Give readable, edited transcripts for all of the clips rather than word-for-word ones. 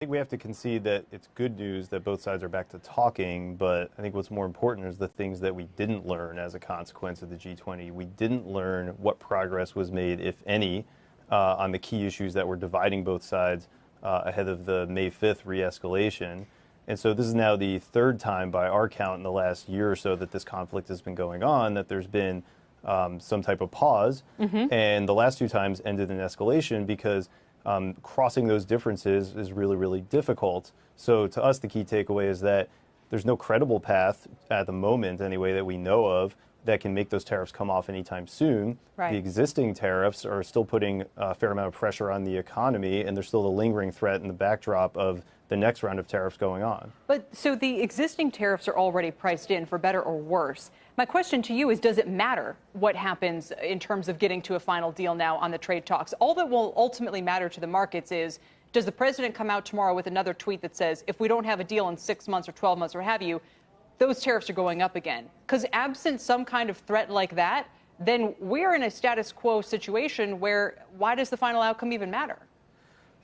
think we have to concede that it's good news that both sides are back to talking, but I think what's more important is the things that we didn't learn as a consequence of the G20. We didn't learn what progress was made, if any, on the key issues that were dividing both sides ahead of the May 5th re-escalation. And so this is now the third time by our count in the last year or so that this conflict has been going on, that there's been some type of pause. And the last two times ended in escalation because crossing those differences is really, really difficult. So to us, the key takeaway is that there's no credible path at the moment, anyway, that we know of that can make those tariffs come off anytime soon. Right. The existing tariffs are still putting a fair amount of pressure on the economy, and there's still a lingering threat in the backdrop of the next round of tariffs going on. But so the existing tariffs are already priced in, for better or worse. My question to you is, does it matter what happens in terms of getting to a final deal now on the trade talks? All that will ultimately matter to the markets is, does the president come out tomorrow with another tweet that says, if we don't have a deal in 6 months or 12 months or have you, those tariffs are going up again? Because absent some kind of threat like that, then we're in a status quo situation where why does the final outcome even matter?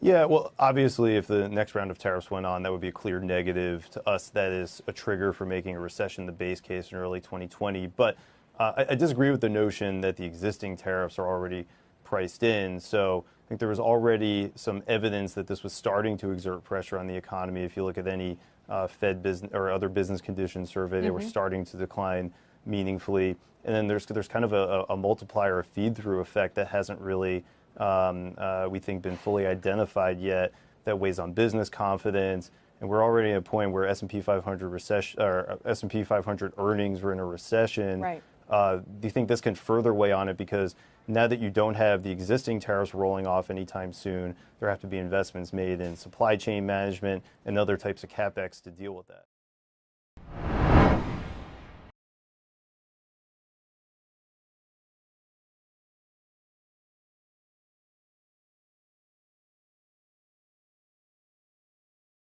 Yeah, well, obviously, if the next round of tariffs went on, that would be a clear negative to us. That is a trigger for making a recession the base case in early 2020. But I disagree with the notion that the existing tariffs are already priced in. So I think there was already some evidence that this was starting to exert pressure on the economy. If you look at any Fed business or other business conditions survey, they were starting to decline meaningfully. And then there's kind of a multiplier, a feed-through effect that hasn't really we think been fully identified yet, that weighs on business confidence, and we're already at a point where S&P 500 recession or S&P 500 earnings were in a recession. Right. Do you think this can further weigh on it, because now that you don't have the existing tariffs rolling off anytime soon, there have to be investments made in supply chain management and other types of capex to deal with that?